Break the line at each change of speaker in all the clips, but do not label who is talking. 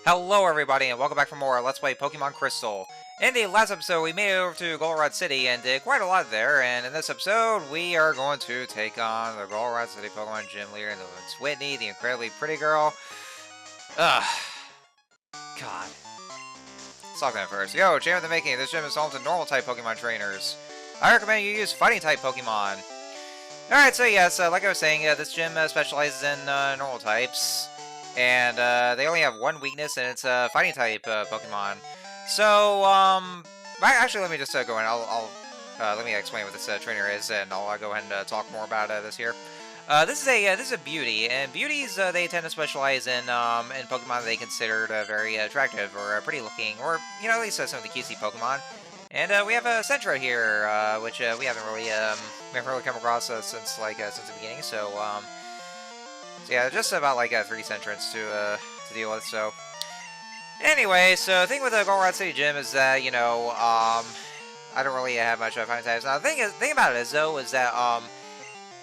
Hello everybody and welcome back for more Let's Play Pokemon Crystal. In the last episode we made it over to Goldenrod City and did quite a lot there, and in this episode we are going to take on the Goldenrod City Pokemon Gym Leader, and it's Whitney, the incredibly pretty girl. Ugh. God. Let's talk to him first. Yo, Champ of the Making, this gym is home to normal type Pokemon trainers. I recommend you use fighting type Pokemon. Alright, so yes, like I was saying, this gym specializes in normal types. And they only have one weakness, and it's a fighting type Pokemon. So, actually, let me just go in. Let me explain what this trainer is, and I'll go ahead and talk more about this here. This is a beauty, and beauties they tend to specialize in Pokemon they considered very attractive or pretty looking, or at least some of the cutesy Pokemon. And we have a Sentra here, which we haven't really come across since the beginning. So yeah, just about like 3 Sentrants to deal with. So anyway, so the thing with the Goldenrod City Gym is that I don't really have much fighting types. Now the thing about it is though is that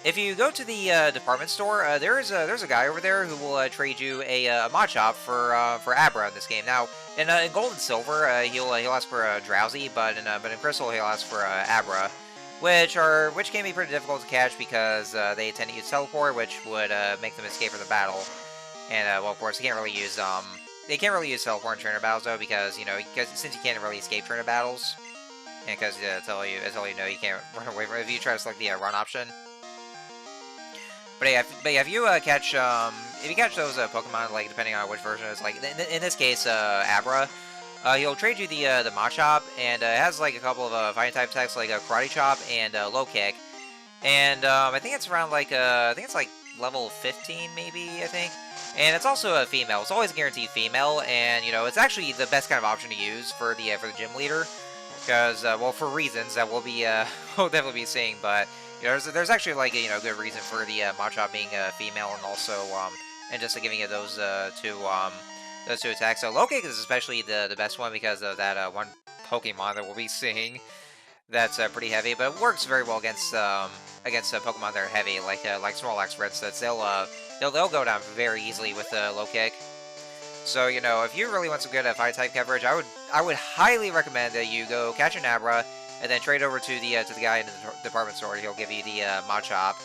if you go to the department store, there's a guy over there who will trade you a Machop for Abra in this game. Now in Gold and Silver, he'll ask for a Drowsy, but in Crystal he'll ask for Abra. Which can be pretty difficult to catch because they tend to use Teleport, which would make them escape from the battle. And well, of course, they can't really use Teleport in trainer battles though, because since you can't really escape trainer battles, and because that's all you know, you can't run away from it if you try to select the run option. But yeah, if you catch those Pokemon, like depending on which version it is, like in this case, Abra. He'll trade you the Machop, and it has like a couple of fighting type attacks like a Karate Chop and Low Kick, and I think it's around like level 15 maybe, I think, and it's also a female. It's always guaranteed female, and it's actually the best kind of option to use for the gym leader, because well, for reasons that we'll definitely be seeing, but there's actually like a good reason for the Machop being female, and also and just giving it those two attacks. So Low Kick is especially the best one because of that one Pokemon that we'll be seeing that's pretty heavy, but it works very well against Pokemon that are heavy, like Snorlax, for instance. They'll go down very easily with Low Kick. So if you really want some good fire type coverage, I would highly recommend that you go catch an Abra and then trade over to the guy in the department store. He'll give you the Machop.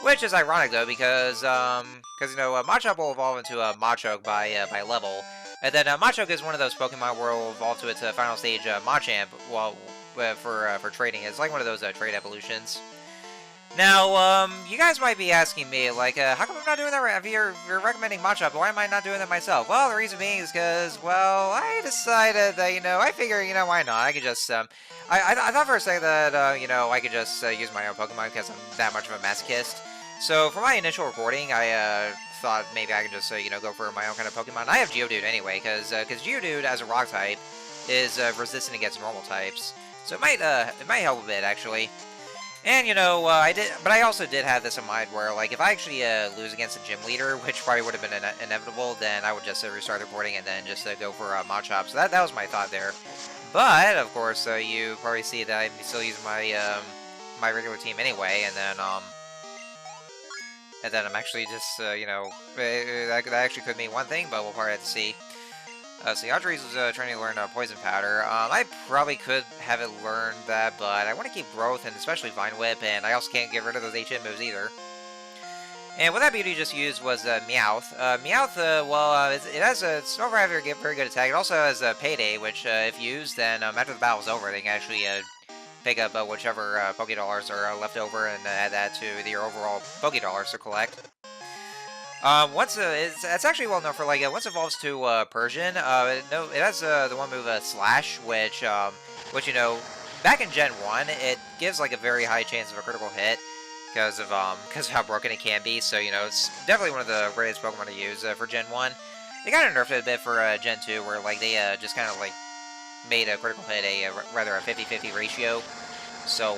Which is ironic though, because Machop will evolve into a Machoke by level, and then Machoke is one of those Pokemon where it will evolve to its final stage Machamp. Well, for trading, it's like one of those trade evolutions. Now, you guys might be asking me like, how come I'm not doing that? Right? If you're recommending Machop, why am I not doing that myself? Well, the reason being is because, well, I decided that I figure why not? I could just I thought for a second that I could just use my own Pokemon because I'm that much of a masochist. So for my initial recording, I thought maybe I could just go for my own kind of Pokemon. I have Geodude anyway, because Geodude as a Rock type is resistant against normal types, so it might help a bit actually. And I also did have this in mind where like if I actually lose against a gym leader, which probably would have been inevitable, then I would just restart the recording and then just go for Machop. So that was my thought there. But of course, you probably see that I'm still using my my regular team anyway, and then I'm actually just, that actually could mean one thing, but we'll probably have to see. So Yadri's was trying to learn Poison Powder. I probably could have it learn that, but I want to keep Growth and especially Vine Whip, and I also can't get rid of those HM moves either. And what that beauty just used was Meowth. Meowth, well, it's not very good attack. It also has Payday, which if used, then after the battle's over, they can actually pick up whichever Pokédollars are left over and add that to your overall Pokédollars to collect. It's actually well known for like once it evolves to Persian, it has the one move Slash, which back in Gen 1 it gives like a very high chance of a critical hit because of how broken it can be. So it's definitely one of the greatest Pokemon to use for Gen 1. They kind of nerfed it a bit for Gen 2, where like they just kind of like made a critical hit rather a 50-50 ratio. So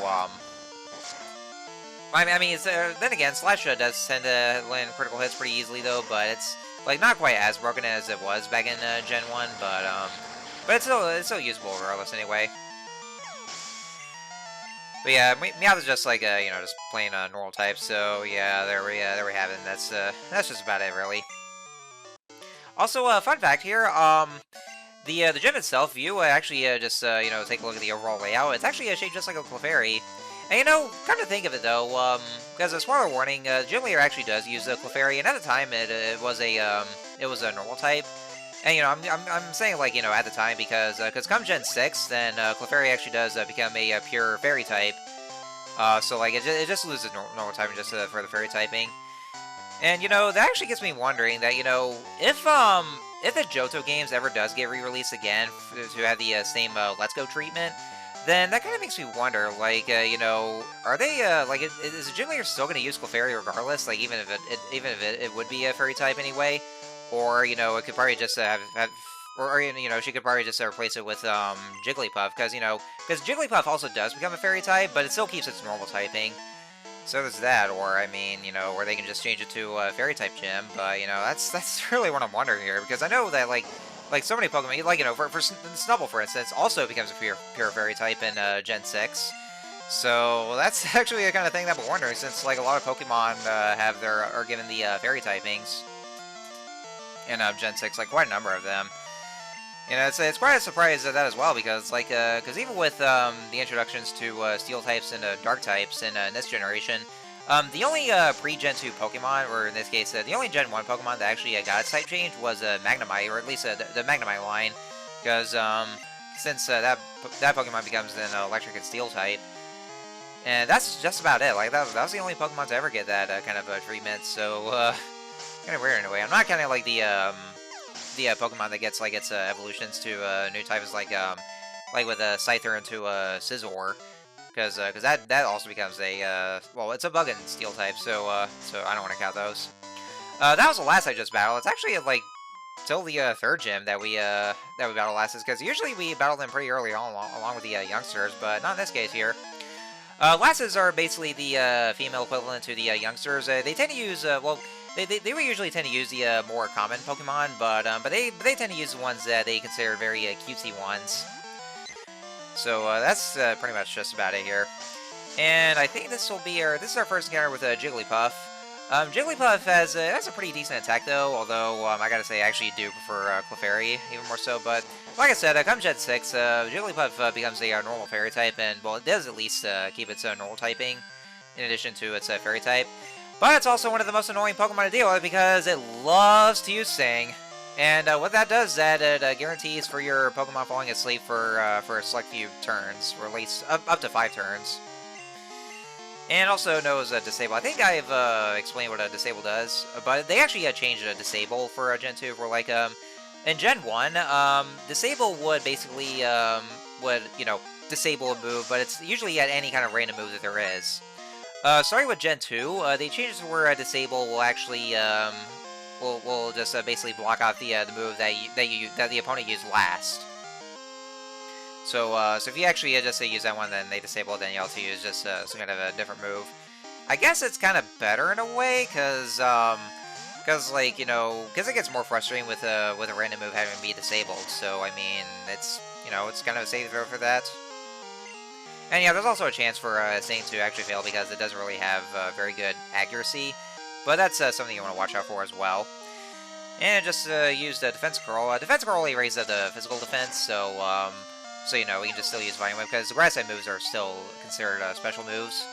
I mean, then again, Slash does tend to land critical hits pretty easily though, but it's like not quite as broken as it was back in Gen 1, but it's still usable regardless anyway. But yeah, Meowth is just like just plain normal type. So yeah, there we have it. That's just about it really. Also, fun fact here, the gym itself, if you actually just take a look at the overall layout, it's actually shaped just like a Clefairy. And come to think of it though, because a spoiler warning, Gym Leader actually does use a Clefairy, and at the time it was a normal type. And I'm saying like at the time because come Gen 6, then Clefairy actually does become a pure Fairy type. So like it just loses normal typing just for the Fairy typing. And that actually gets me wondering that if the Johto games ever does get re-released again to have the same Let's Go treatment, then that kind of makes me wonder, like, are they like is the Gym Leader still going to use Clefairy regardless? Like even if it would be a Fairy type anyway, or it could probably just have or she could probably just replace it with Jigglypuff because because Jigglypuff also does become a Fairy type, but it still keeps its normal typing. So there's that, or I mean, or they can just change it to a Fairy type gym. But that's really what I'm wondering here, because I know that like so many Pokemon, like for Snubbull for instance, also becomes a pure Fairy type in Gen 6. So that's actually the kind of thing that I'm wondering, since like a lot of Pokemon are given the Fairy typings in Gen 6, like quite a number of them. It's quite a surprise at that as well, because because even with the introductions to Steel types and Dark types in this generation, the only pre-Gen 2 Pokemon, or in this case, the only Gen 1 Pokemon that actually got its type change was Magnemite, or at least the Magnemite line, because since that Pokemon becomes an Electric and Steel type, and that's just about it. Like that was the only Pokemon to ever get that kind of treatment. So kind of weird in a way. I'm not kind of like the Pokemon that gets like its evolutions to new types, like with a Scyther into a Scizor, because that also becomes a well, it's a Bug and Steel type, so I don't want to count those. That was the last I just battled. It's actually like till the third gym that we battle last, because usually we battle them pretty early on along with the youngsters, but not in this case here. Lasses are basically the female equivalent to the youngsters. They tend to use well. They would usually tend to use the more common Pokemon, but they tend to use the ones that they consider very cutesy ones. So that's pretty much just about it here. And I think this is our first encounter with Jigglypuff. Jigglypuff has a pretty decent attack though, although I gotta say I actually do prefer Clefairy even more so. But like I said, come Gen 6, Jigglypuff becomes a normal Fairy type, and well, it does at least keep its normal typing in addition to its Fairy type. But it's also one of the most annoying Pokemon to deal with because it loves to use Sting. And what that does is that it guarantees for your Pokemon falling asleep for a select few turns, or at least up to 5 turns. And also knows Disable. I think I've explained what a Disable does, but they actually changed a Disable for Gen 2, where like in Gen 1, Disable would basically disable a move, but it's usually at any kind of random move that there is. Starting with Gen 2, they changed to where Disable will actually will just basically block off the move that the opponent used last. So if you actually just use that one, then they disable it, then you have to use just some kind of a different move. I guess it's kind of better in a way, because like because it gets more frustrating with a random move having to be disabled. So I mean, it's it's kind of a safe throw for that. And yeah, there's also a chance for Sting to actually fail because it doesn't really have very good accuracy. But that's something you want to watch out for as well. And it just used a Defense Curl. Defense Curl only raises the physical defense, so we can just still use Volume Whip, because the Grass type moves are still considered special moves.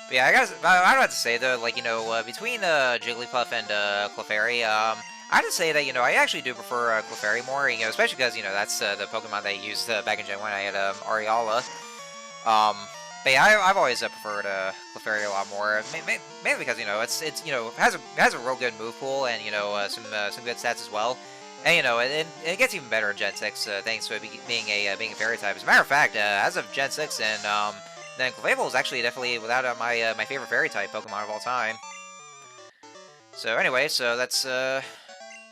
But yeah, I don't have to say though, like between Jigglypuff and Clefairy, I have to say that, I actually do prefer Clefairy more, especially because, that's the Pokemon that I used back in Gen 1. I had Ariala. But yeah, I've always preferred Clefairy a lot more, mainly because, it's has a real good move pool and, some good stats as well. And, it gets even better in Gen 6 thanks to it being a Fairy type. As a matter of fact, as of Gen 6, and then Clefable is actually definitely, without my favorite Fairy type Pokemon of all time. So anyway, so that's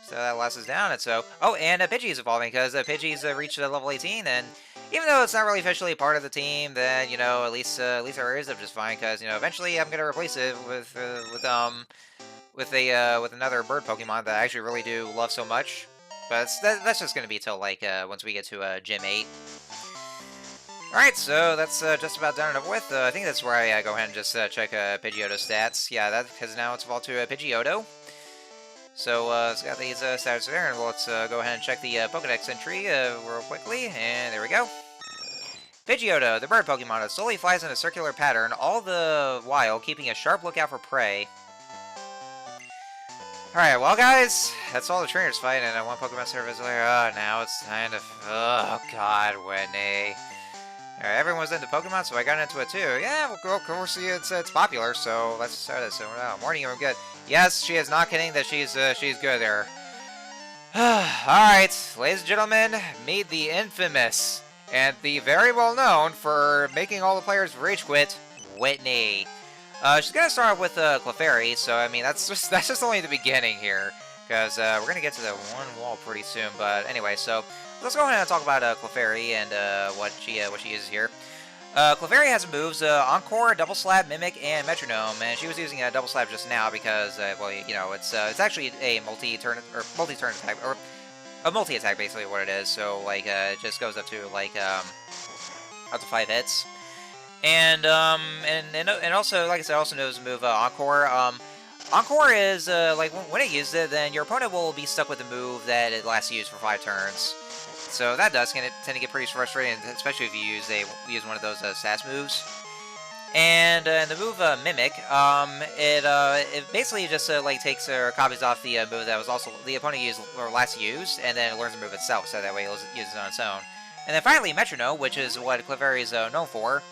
so that last is down, and so... Oh, and Pidgey is evolving, because Pidgey's reached level 18, and even though it's not really officially part of the team, then, at least our areas are just fine, because, eventually I'm going to replace it with another bird Pokemon that I actually really do love so much. But that's just going to be till, like, once we get to Gym 8. Alright, so that's just about done and over with. I think that's where I go ahead and just check Pidgeotto's stats. Yeah, that because now it's evolved to Pidgeotto. So, it's got these stats there, and let's go ahead and check the Pokedex entry real quickly, and there we go. Pidgeotto, the bird Pokemon, that slowly flies in a circular pattern, all the while keeping a sharp lookout for prey. Alright, well guys, that's all the trainers fight, and one Pokemon service later. Oh, now it's time to... Oh god, Whitney. Alright, everyone's into Pokemon, so I got into it too. Yeah, well, of course it's popular, so let's start it. So, morning, I'm good. Yes, she is not kidding that she's good there. Alright, ladies and gentlemen, meet the infamous and the very well known for making all the players rage quit, Whitney. She's gonna start with Clefairy, so I mean that's just only the beginning here, because we're gonna get to the one wall pretty soon. But anyway, so let's go ahead and talk about Clefairy and what she uses here. Clefairy has moves Encore, Double Slap, Mimic, and Metronome, and she was using a Double Slap just now because well, you know, it's actually a multi-turn attack, or a multi-attack basically what it is. So like it just goes up to like up to 5 hits. And also, like I said, also knows the move Encore. Encore is like when it uses it, then your opponent will be stuck with the move that it last used for 5 turns. So that does tend to get pretty frustrating, especially if you use one of those SAS moves. And the move Mimic, it basically just like takes or copies off the move that was also the opponent used or last used, and then it learns the move itself, so that way it'll use it on its own. And then finally Metronome, which is what Clefairy is known for.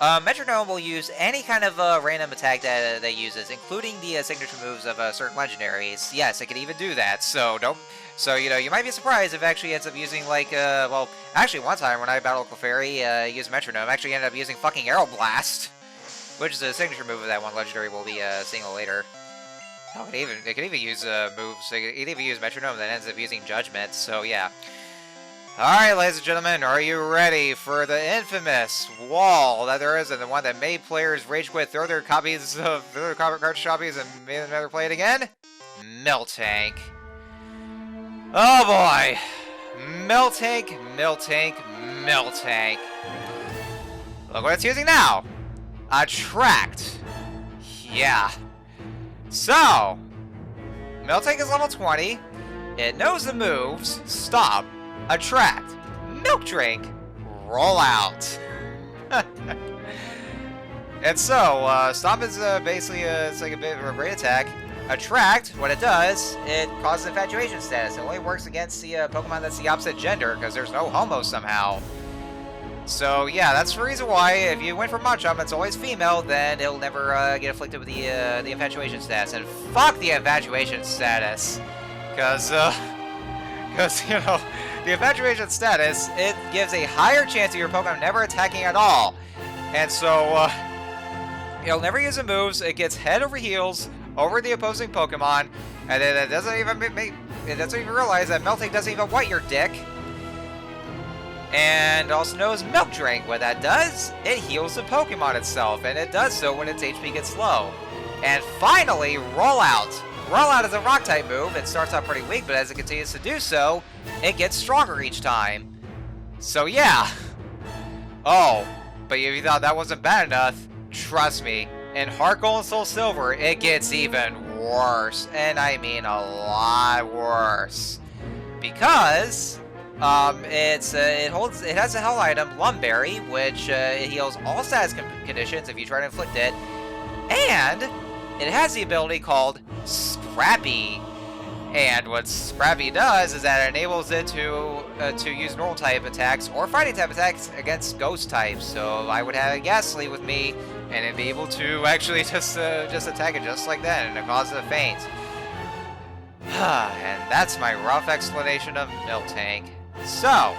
Metronome will use any kind of random attack that it uses, including the signature moves of certain legendaries. Yes, it can even do that. So So you know, you might be surprised if it actually ends up using like well, actually one time when I battled Clefairy, used Metronome, I actually ended up using fucking Aeroblast, which is a signature move of that one legendary we'll be seeing later. Oh, it can even use moves. It can even use Metronome that ends up using Judgment. So yeah. Alright, ladies and gentlemen, are you ready for the infamous wall that there is, and the one that made players rage quit, throw their copies of their cartridge copies, and made them never play it again? Miltank. Oh boy! Miltank, Miltank, Miltank. Look what it's using now! Attract. Yeah. So, Miltank is level 20. It knows the moves. Stop. Attract, Milk Drink, Roll Out. And so, Stomp is basically it's like a bit of a great attack. Attract, what it does, it causes infatuation status. It only works against the Pokemon that's the opposite gender, because there's no homo somehow. So yeah, that's the reason why if you went for Machamp that's always female, then it'll never get afflicted with the infatuation status. And fuck the infatuation status, because you know, the infatuation status, it gives a higher chance of your Pokemon never attacking at all. And so, it'll never use the moves, it gets head over heels over the opposing Pokemon, and then it doesn't even realize that Miltank doesn't even want your dick. And also knows Milk Drink. What that does, it heals the Pokemon itself, and it does so when its HP gets low. And finally, Roll Out. Roll Out is a Rock-type move. It starts out pretty weak, but as it continues to do so, it gets stronger each time. So yeah. Oh, but if you thought that wasn't bad enough, trust me, in Heart Gold and Soul Silver, it gets even worse. And I mean a lot worse. Because it has a hell item, Lumberry, which it heals all status conditions if you try to inflict it. And it has the ability called Scrappy, and what Scrappy does is that it enables it to use normal type attacks or fighting type attacks against ghost types. So I would have a Ghastly with me, and it'd be able to actually just attack it just like that, and it causes a faint. And that's my rough explanation of Miltank. So,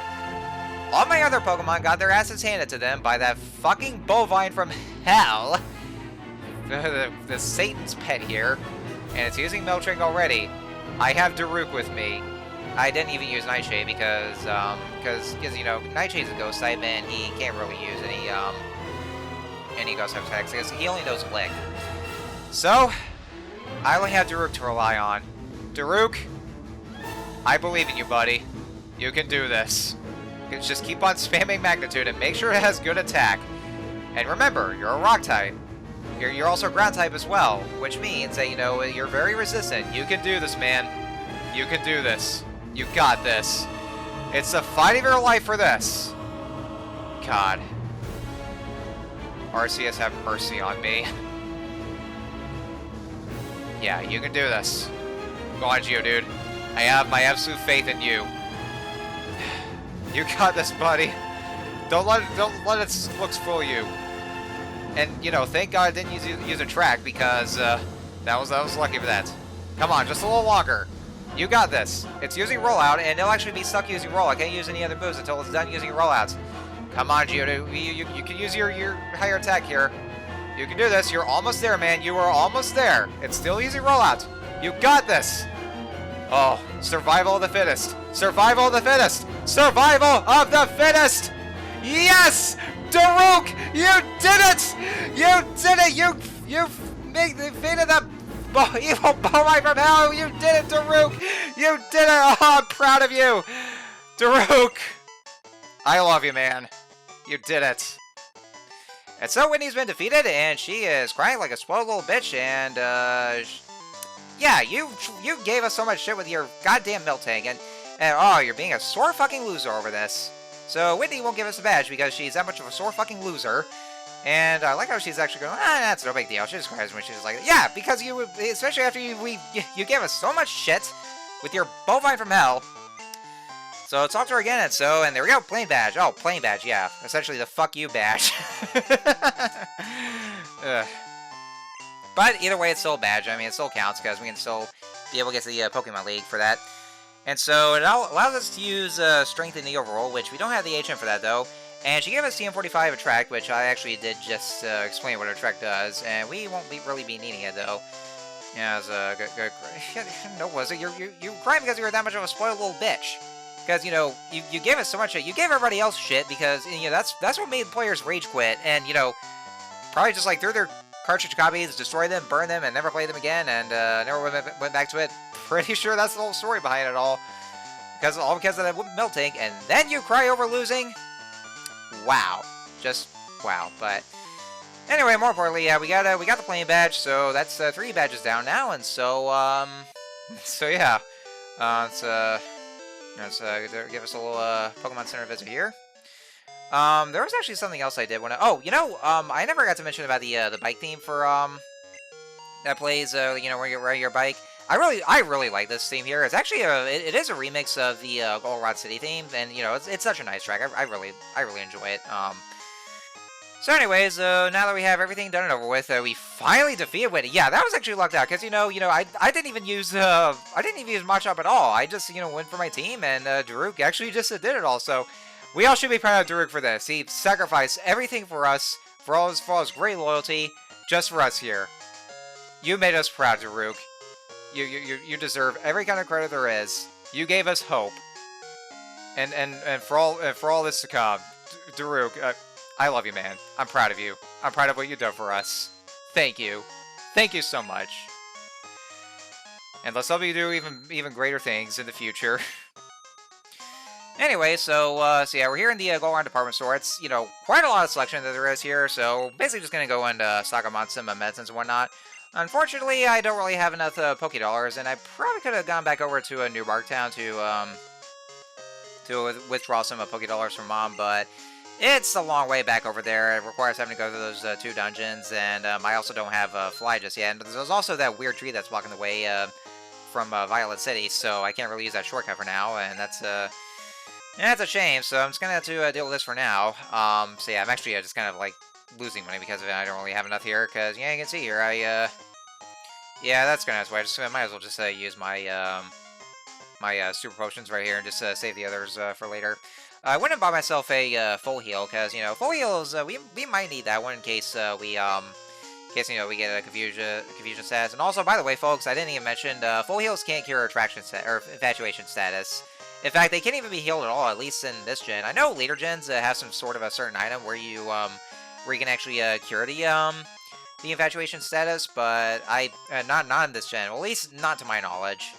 all my other Pokemon got their asses handed to them by that fucking bovine from hell, the Satan's pet here. And it's using Miltank already. I have Daruk with me. I didn't even use Nightshade because you know, Nightshade's a ghost type and he can't really use any ghost type attacks because he only knows Lick. So, I only have Daruk to rely on. Daruk, I believe in you, buddy. You can do this. Just keep on spamming Magnitude and make sure it has good attack. And remember, you're a Rock type. You're also ground type as well, which means that, you know, you're very resistant. You can do this, man. You can do this. You got this. It's the fight of your life for this. God. RCS, have mercy on me. Yeah, you can do this. Go on, Geo, dude. I have my absolute faith in you. You got this, buddy. Don't let its looks fool you. And, you know, thank God I didn't use a track, because that was lucky for that. Come on, just a little longer. You got this. It's using rollout, and it'll actually be stuck using roll. I can't use any other moves until it's done using rollouts. Come on, Geo. You can use your higher attack here. You can do this. You're almost there, man. You are almost there. It's still using rollout. You got this. Oh, survival of the fittest. Survival of the fittest. Survival of the fittest. Yes! Daruk! You did it! You did it! You defeated the evil Bowline from hell! You did it, Daruk! You did it! Oh, I'm proud of you! Daruk! I love you, man. You did it. And so Whitney's been defeated, and she is crying like a spoiled little bitch, and, yeah, you gave us so much shit with your goddamn Miltank, and oh, you're being a sore fucking loser over this. So Whitney won't give us a badge because she's that much of a sore fucking loser. And I like how she's actually going, that's no big deal. She just cries when she's like, yeah, because you, especially after you gave us so much shit with your bovine from hell. So talk to her again, and there we go, plain badge. Oh, plain badge, yeah. Essentially the fuck you badge. But either way, it's still a badge. I mean, it still counts because we can still be able to get to the Pokemon League for that. And so it allows us to use Strength in the overall, which we don't have the HM for that, though. And she gave us TM45 Attract, which I actually did just explain what Attract does, and we won't really be needing it, though. Yeah, it was good. No, was it? You crying because you were that much of a spoiled little bitch. Because, you know, you gave us so much shit. You gave everybody else shit because, you know, that's what made players rage quit. And, you know, probably just, like, threw their cartridge copies, destroy them, burn them, and never play them again, and never went back to it. Pretty sure that's the whole story behind it all. Because of that Miltank, and then you cry over losing? Wow. Just wow. But anyway, more importantly, yeah, we got the playing badge, so that's 3 badges down now, and so so yeah. Let's give us a little Pokemon Center visit here. There was actually something else I did when I never got to mention about the bike theme for that plays you know, where you're riding your bike. I really like this theme here. It's actually it is a remix of the Goldenrod City theme, and you know, it's such a nice track. I really enjoy it. So anyways, now that we have everything done and over with, we finally defeated Whitney. Yeah, that was actually lucked out because you know I didn't even use Machop at all. I just went for my team, and Daruk actually just did it all. So we all should be proud of Daruk for this. He sacrificed everything for us, for all his great loyalty, just for us here. You made us proud, Daruk. You deserve every kind of credit there is. You gave us hope, and for all this to come, Daruk, I love you, man. I'm proud of you. I'm proud of what you've done for us. Thank you so much. And let's help you do even greater things in the future. Anyway, so yeah, we're here in the Goldenrod department store. It's quite a lot of selection that there is here. So basically, just gonna go and stock up on some medicines and whatnot. Unfortunately, I don't really have enough Poké Dollars, and I probably could have gone back over to a New Barktown to withdraw some Poké Dollars from Mom, but it's a long way back over there. It requires having to go through those 2 dungeons, and I also don't have Fly just yet. And there's also that weird tree that's blocking the way from Violet City, so I can't really use that shortcut for now, and that's a shame. So I'm just gonna have to deal with this for now. So yeah, I'm actually just kind of like losing money because of it. I don't really have enough here, because yeah, you can see here yeah, that's gonna why I just might as well just use my my super potions right here and just save the others for later. I went and bought myself a full heal because full heals we might need that one in case we get a confusion status. And also, by the way, folks, I didn't even mention full heals can't cure infatuation status. In fact, they can't even be healed at all, at least in this gen. I know later gens have some sort of a certain item where you can actually cure the infatuation status, but not in this gen. Well, at least not to my knowledge.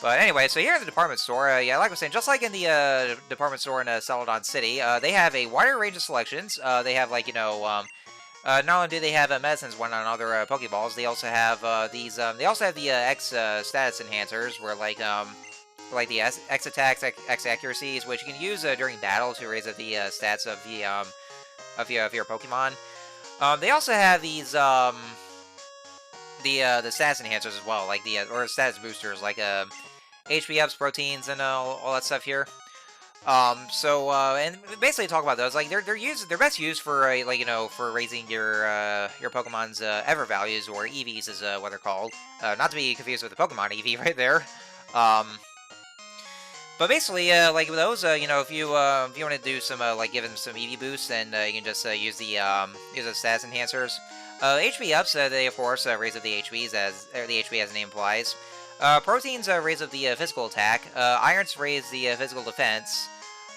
But anyway, so here in the department store, yeah, like I was saying, just like in the department store in Celadon City, they have a wider range of selections. They have Not only do they have medicines one on other Pokeballs, they also have these. They also have the X status enhancers, where like the X attacks, X accuracies, which you can use during battle to raise up the stats of the of your Pokemon. They also have these the status enhancers as well, like the or status boosters, like HP ups, proteins, and all that stuff here. And basically talk about those. Like they're best used for like for raising your Pokemon's ever values, or EVs is what they're called. Not to be confused with the Pokemon EV right there. Um, but basically, like with those, if you want to do some like give them some EV boosts, then you can just use the stats enhancers. HP ups, they of course raise up the HPs the HP as the name implies. Proteins raise up the physical attack. Irons raise the physical defense.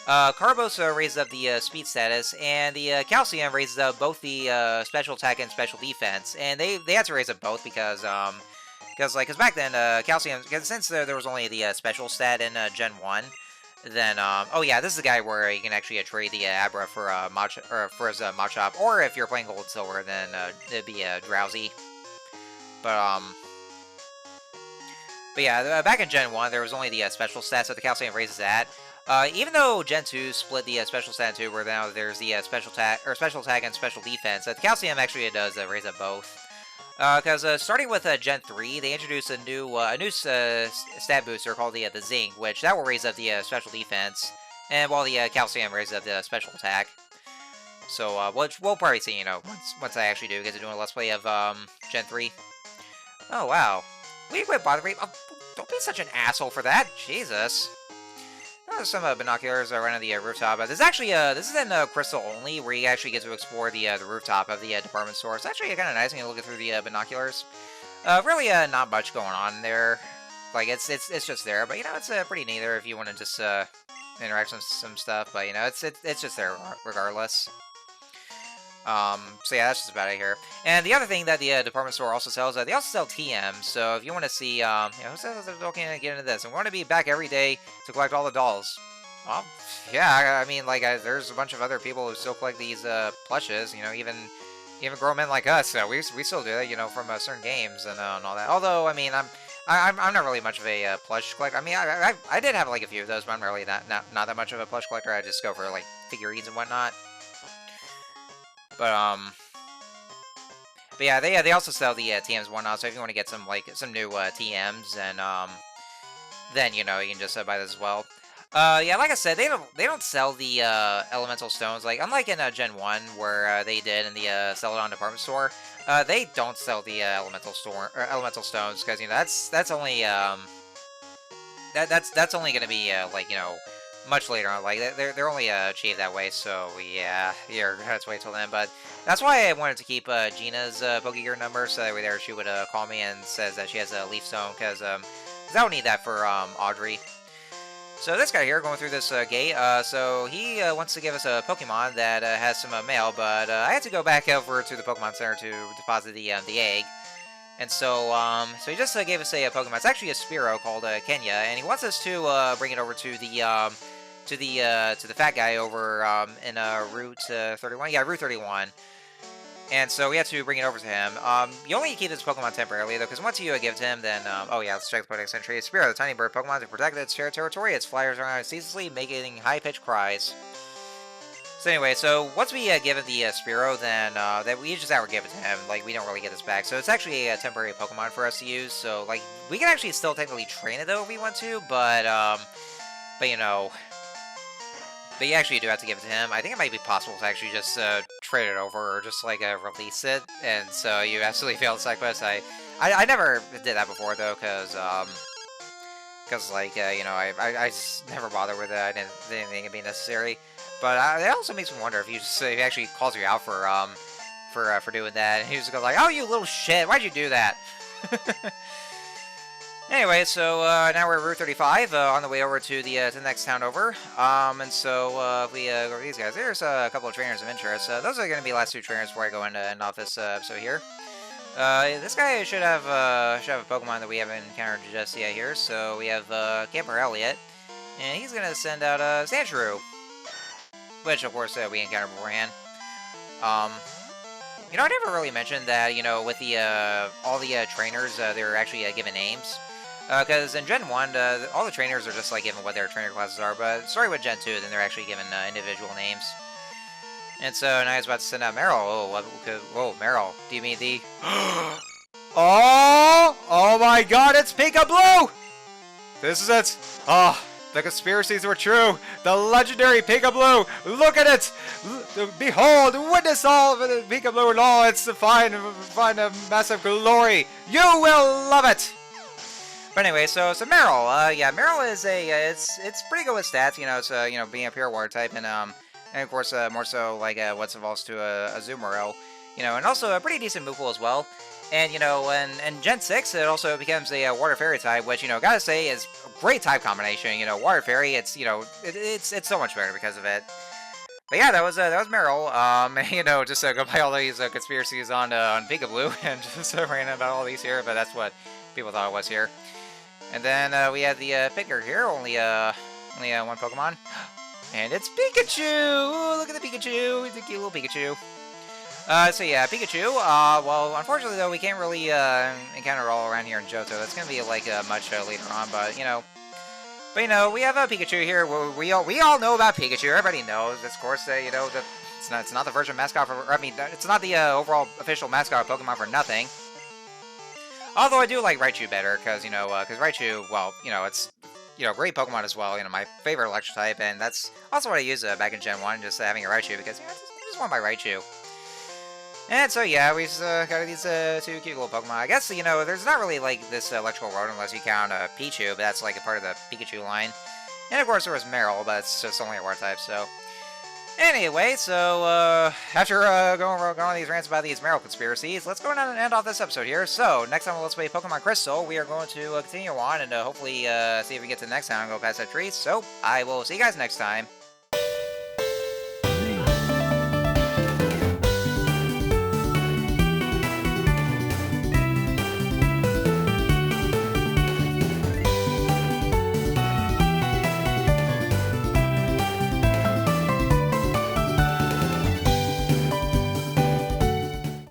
Carbos raises up the speed status, and the Calcium raises up both the special attack and special defense. And they had to raise up both because back then Calcium, since there was only the special stat in Gen 1, then oh yeah, this is the guy where you can actually trade the Abra for for his Machop, or if you're playing Gold and Silver, then it'd be Drowsy. But yeah, back in Gen 1, there was only the special stat, so the Calcium raises that. Even though Gen 2 split the special stat in two, where now there's the special attack and special defense, the Calcium actually does raise up both. Because starting with Gen 3, they introduced a new stat booster called the Zinc, which that will raise up the special defense, and while the Calcium raises up the special attack. So which we'll probably see, once I actually do get to doing a Let's Play of Gen 3. Oh wow. Will you quit bothering me? Oh, don't be such an asshole for that. Jesus. There's some binoculars around on the rooftop. This is actually this is in Crystal only, where you actually get to explore the rooftop of the department store. It's actually kind of nice when you look through the binoculars. Really, not much going on there. Like it's just there, but it's pretty neat there if you want to just interact with some stuff. But it's just there regardless. So yeah, that's just about it here. And the other thing that the department store also sells, they also sell TMs. So if you want to see, who's looking to get into this? And we want to be back every day to collect all the dolls. Well, yeah, I mean, like, there's a bunch of other people who still collect these plushes. Even grown men like us. We still do that, from certain games and all that. Although, I mean, I'm not really much of a plush collector. I mean, I did have like a few of those, but I'm really not that much of a plush collector. I just go for like figurines and whatnot. But yeah, they also sell the TMs and whatnot. So if you want to get some new TMs, and then you can just buy this as well. Yeah, like I said, they don't sell the elemental stones, like unlike in Gen 1 where they did in the Celadon department store. They don't sell the elemental stones, because that's only that's only gonna be much later on. Like they're only achieved that way, so yeah, you're gonna have to wait till then. But that's why I wanted to keep Gina's Pokegear number, so that way she would call me and says that she has a Leaf Stone, because I would need that for Audrey. So this guy here going through this gate, so he wants to give us a Pokemon that has some mail, but I had to go back over to the Pokemon Center to deposit the egg. And so, so he just gave us a Pokemon. It's actually a Spearow called Kenya, and he wants us to bring it over to the fat guy over in Route 31. Yeah, Route 31. And so we have to bring it over to him. You only keep this Pokemon temporarily, though, because once you give it to him, then, oh yeah, let's check the Pokedex entry. Spearow, the tiny bird Pokemon, to protect its territory. Its flyers around ceaselessly, making high-pitched cries. So anyway, so once we give it the Spearow, then that we just give it to him. Like, we don't really get this back. So it's actually a temporary Pokemon for us to use. So, like, we can actually still technically train it, though, if we want to, but you actually do have to give it to him. I think it might be possible to actually just trade it over, or just release it. And so you absolutely failed the side quest. I never did that before, though, because I just never bothered with it. I didn't think it'd be necessary. But it also makes me wonder if he actually calls you out for doing that, and he just goes like, "Oh, you little shit! Why'd you do that?" Anyway, so now we're at Route 35, on the way over to the next town over. And so if we go over these guys, there's a couple of trainers of interest. Those are going to be the last two trainers before I go into end off this episode here. This guy should have a Pokemon that we haven't encountered just yet here. So we have Camper Elliot, and he's going to send out Sandshrew, which of course we encountered beforehand. You know, I never really mentioned that, you know, with the, all the, trainers, they're actually, given names. Because in Gen 1, all the trainers are just, like, given what their trainer classes are, but starting with Gen 2, then they're actually given, individual names. And so, now I was about to send out Meryl. Oh, whoa, Meryl. Do you mean the... Oh! Oh my god, it's Pika Blue! This is it! Ah, the conspiracies were true! The legendary Pika Blue! Look at it! Behold, witness all of it, Pika Blue and all its fine massive glory! You will love it! But anyway, so Meryl, yeah, Meryl is it's pretty good with stats, you know, it's, you know, being a pure water type, and of course, more so, like, what's evolves to a Azumarill, you know, and also a pretty decent move pool as well. And, you know, in Gen 6, it also becomes a Water Fairy type, which, you know, gotta say is a great type combination. You know, Water Fairy, it's, you know, it's so much better because of it. But yeah, that was Meryl. You know, just go by all these conspiracies on Pika Blue, and just ranting about all these here, but that's what people thought it was here. And then we had the Picker here, only one Pokemon. And it's Pikachu! Ooh, look at the Pikachu! It's a cute little Pikachu. So yeah, Pikachu, well, unfortunately though, we can't really, encounter it all around here in Johto. That's gonna be, like, much later on, but, you know, we have a Pikachu here. We all know about Pikachu. Everybody knows, of course, you know, it's not the version mascot for, I mean, it's not the, overall official mascot of Pokemon for nothing. Although I do like Raichu better, because, you know, because Raichu, well, you know, it's, you know, great Pokemon as well, you know, my favorite electric type, and that's also what I used back in Gen 1, just having a Raichu, because, you know, I just want my Raichu. And so, yeah, we just got these two cute little Pokemon. I guess, you know, there's not really, like, this electrical road unless you count Pichu, but that's, like, a part of the Pikachu line. And, of course, there was Meryl, but it's just only a water type, so... Anyway, so, after going on these rants about these Meryl conspiracies, let's go ahead and end off this episode here. So, next time on Let's Play Pokemon Crystal, we are going to continue on and hopefully see if we get to the next town and go past that tree. So, I will see you guys next time.